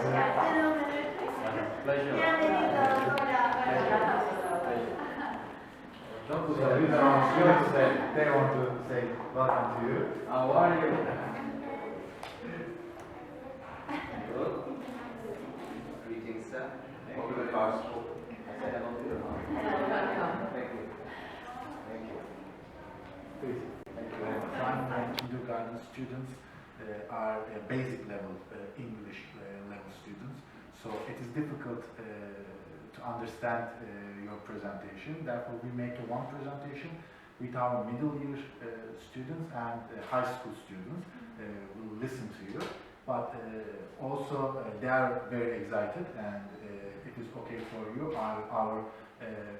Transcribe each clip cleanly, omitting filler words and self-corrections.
Pleasure. So these are our students that they want to say welcome to you. How are you? Good. Greetings, sir. Welcome to our school. I said hello to you. Thank you. Thank you. Please. Primary and kindergarten students are basic level English level students, so it is difficult to understand your presentation. Therefore, we make one presentation with our middle year students and high school students will listen to you. But also they are very excited, and it is okay for you. Our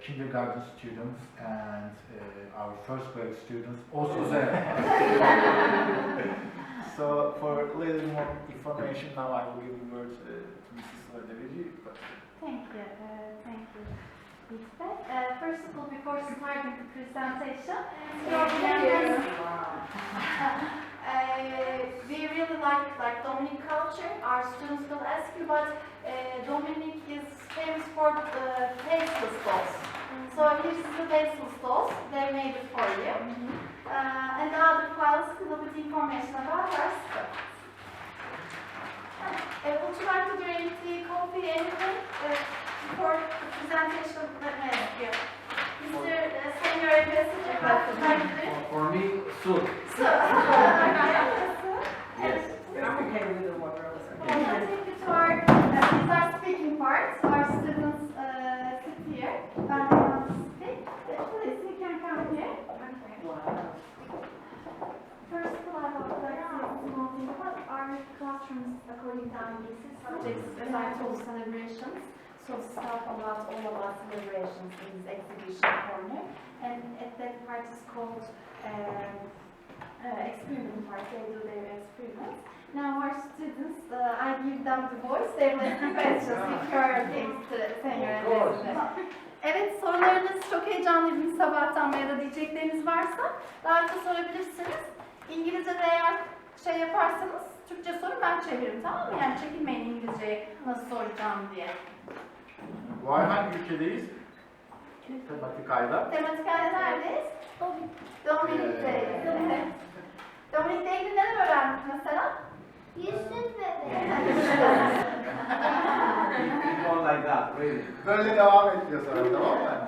kindergarten students and our first grade students also there. So for a little more information, now I will give the word to Mrs. Soledeveci. Thank you. Thank you. First of all, before starting the presentation, we really like Dominic culture. Our students will ask you, but Dominic is famous for tasteless dolls. So here is the tasteless dolls. They made it for you. And the other files, a little bit information about our students. Would you like to drink tea, coffee, anything before the presentation? Let me ask you. Mr. Senior Ambassador, what would you like to drink? For me, soup. Yes. I'm okay with the water. Well, I'll take you to these are speaking parts. Our students sit here. When they want to speak, please, you can come here. First of all, I would like to say a small thing about our classrooms according to our subjects, as I told, celebrations. So start about all of our celebrations in this exhibition corner. And at that part is called experiment part. They do their experiments. Now our students, I give them the voice. They will ask the questions if you are okay to senior ambassador. Evet, sorularınız çok heyecanlıyım sabahtan ya da diyecekleriniz varsa rahatça sorabilirsiniz. İngilizce'de eğer şey yaparsanız Türkçe sorun, ben çeviririm, tamam mı? Yani çekinmeyin İngilizce'yi nasıl soracağım diye. Bu ay hangi ülkedeyiz? Tematik ayda. Tematik ayda neredeyiz? Dominik'teyiz. Evet. Dominik'le ilgili neler öğrendik mesela? Yüzsüz bebek. People like that, really. Böyle devam ediyor sonra, tamam mı?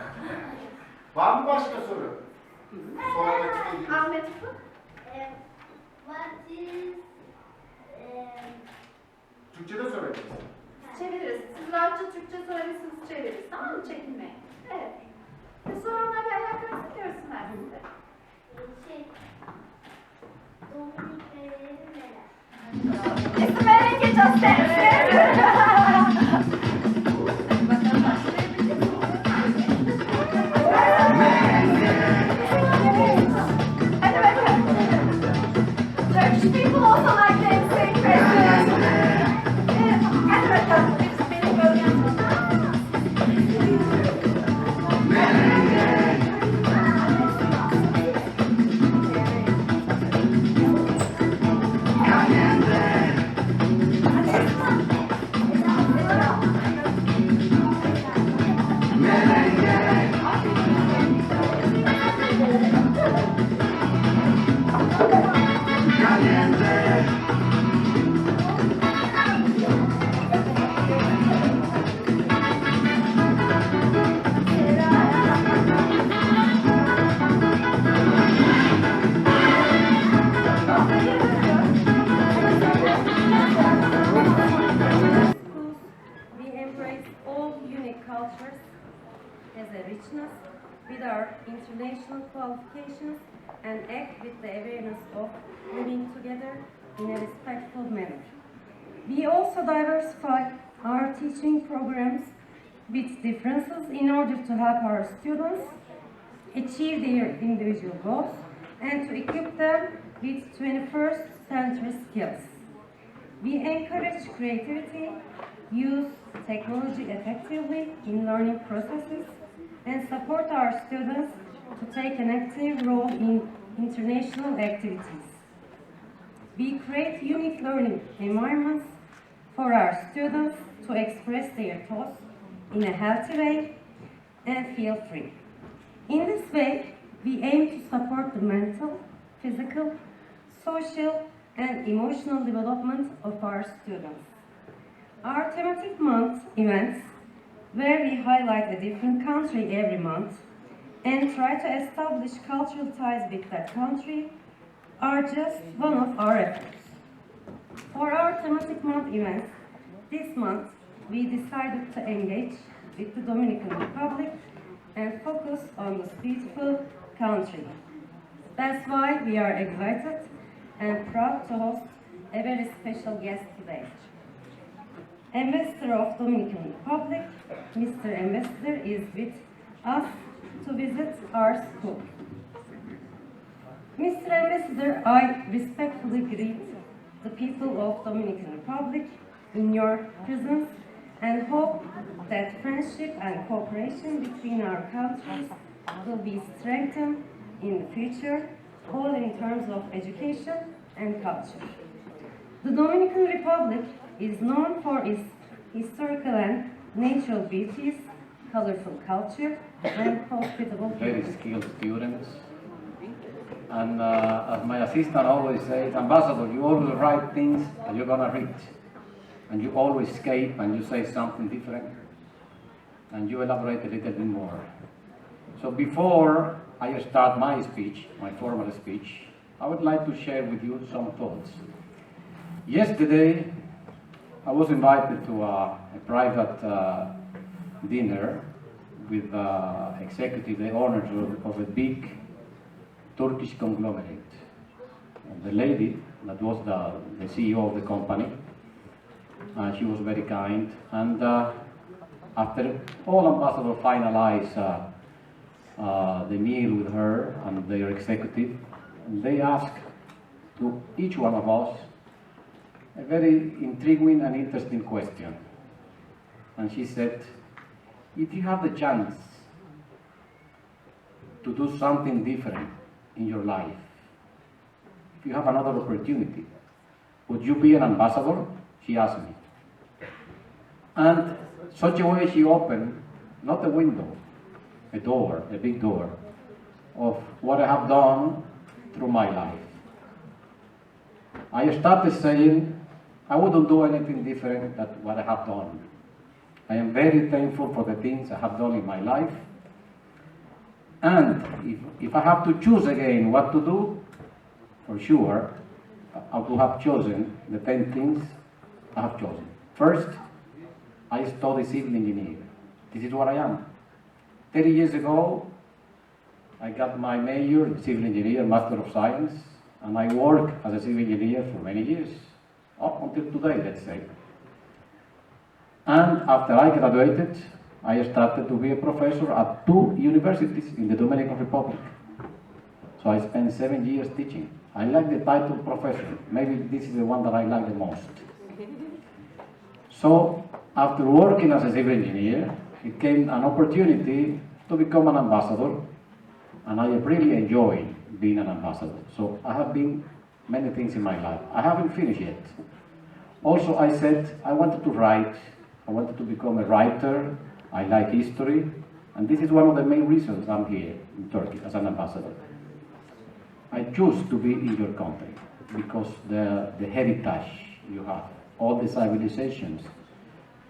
Var mı başka soru? Sormak istediğiniz. Ahmet Ufuk. What is Türkçe'de sorabilirsiniz. Çeviririz. Siz rahatça Türkçe sorabilirsiniz, çeviririz. Tamam mı? Çekinmeyin. Evet. Soranlar bir ayak arası görsünler size. Dominik bebeği neler? İsim veren geçeceğiz seni. Hadi bakalım. Turkish people also like that same question. Hadi bakalım. Benim bölgem. with our international qualifications and act with the awareness of living together in a respectful manner. We also diversify our teaching programs with differences in order to help our students achieve their individual goals and to equip them with 21st century skills. We encourage creativity, use technology effectively in learning processes, and support our students to take an active role in international activities. We create unique learning environments for our students students to express their thoughts in a healthy way and feel free. In this way, we aim to support the mental, physical, social, and emotional development of our students. Our thematic month events, where we highlight a different country every month and try to establish cultural ties with that country, are just one of our efforts. For our thematic month events, this month we decided to engage with the Dominican Republic and focus on this beautiful country. That's why we are excited and proud to host a very special guest today. Ambassador of Dominican Republic, Mr. Ambassador is with us to visit our school. Mr. Ambassador, I respectfully greet the people of Dominican Republic in your presence and hope that friendship and cooperation between our countries will be strengthened in the future, both in terms of education and culture. The Dominican Republic is known for its historical and natural beauties, colorful culture, and hospitable people. Very skilled students. And as my assistant always says, Ambassador, you always write things that you're gonna read. And you always escape and you say something different. And you elaborate a little bit more. So before I start my speech, my formal speech, I would like to share with you some thoughts. Yesterday, I was invited to a private dinner with executive, the owners of a big Turkish conglomerate. The lady that was the CEO of the company, she was very kind. And after all ambassadors finalized the meal with her and their executive, they asked to each one of us a very intriguing and interesting question. And she said, if you have the chance to do something different in your life, if you have another opportunity, would you be an ambassador? She asked me. And such a way she opened, not a window, a door, a big door, of what I have done through my life. I started saying, I wouldn't do anything different than what I have done. I am very thankful for the things I have done in my life. And if I have to choose again what to do, for sure, I would have chosen the 10 things I have chosen. First, I studied civil engineering. This is what I am. 30 years ago, I got my major in civil engineer, Master of Science, and I worked as a civil engineer for many years, up until today, let's say. And after I graduated, I started to be a professor at 2 universities in the Dominican Republic. So I spent 7 years teaching. I like the title professor. Maybe this is the one that I like the most. So after working as a civil engineer, it came an opportunity to become an ambassador, and I really enjoy being an ambassador. So I have been many things in my life. I haven't finished yet. Also, I said I wanted to write. I wanted to become a writer. I like history, and this is one of the main reasons I'm here in Turkey as an ambassador. I choose to be in your country because the heritage you have, all the civilizations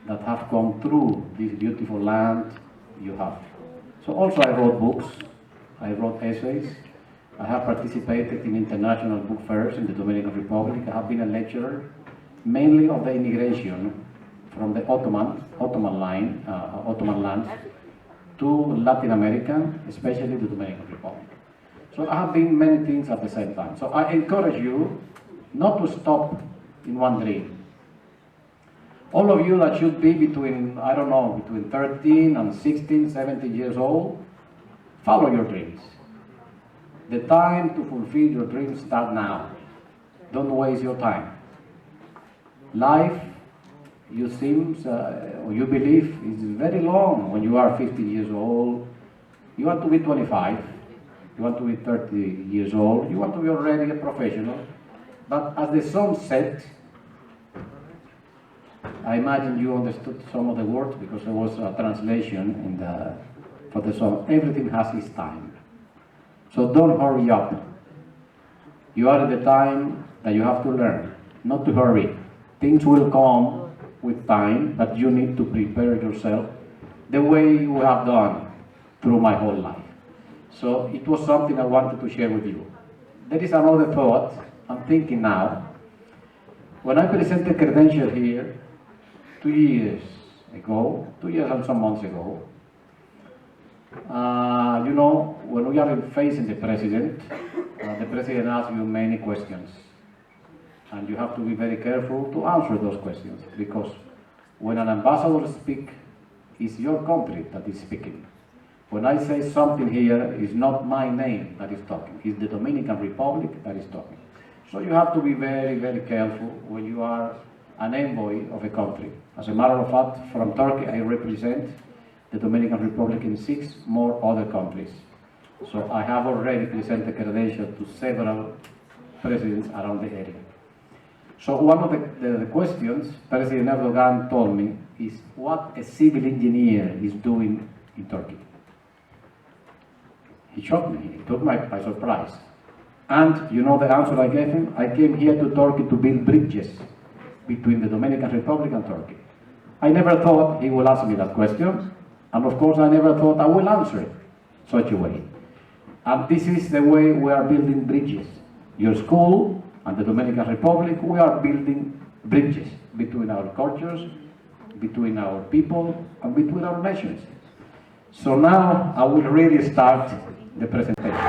that have come through this beautiful land you have. So also I wrote books, I wrote essays, I have participated in international book fairs in the Dominican Republic. I have been a lecturer, mainly of the immigration from the Ottoman lands to Latin America, especially the Dominican Republic. So I have been many things at the same time. So I encourage you not to stop in one dream. All of you that should be between, I don't know, between 13 and 16, 17 years old, follow your dreams. The time to fulfill your dreams starts now. Don't waste your time. Life, you or you believe, is very long when you are 50 years old. You want to be 25, you want to be 30 years old, you want to be already a professional. But as the sun sets, I imagine you understood some of the words because there was a translation for the song. Everything has its time. So don't hurry up. You are at the time that you have to learn, not to hurry. Things will come with time, but you need to prepare yourself the way you have done through my whole life. So it was something I wanted to share with you. There is another thought I'm thinking now. When I presented credential here 2 years ago, 2 years and some months ago, you know, when we are facing the president asks you many questions. And you have to be very careful to answer those questions, because when an ambassador speaks, it's your country that is speaking. When I say something here, it's not my name that is talking, it's the Dominican Republic that is talking. So you have to be very, very careful when you are an envoy of a country. As a matter of fact, from Turkey, I represent the Dominican Republic in 6 more other countries. So I have already presented credentials to several presidents around the area. So one of the questions President Erdogan told me is what a civil engineer is doing in Turkey. He shocked me, he took me by surprise. And you know the answer I gave him? I came here to Turkey to build bridges between the Dominican Republic and Turkey. I never thought he would ask me that question, and of course I never thought I will answer it such a way. And this is the way we are building bridges. Your school and the Dominican Republic, we are building bridges between our cultures, between our people, and between our nations. So now I will really start the presentation.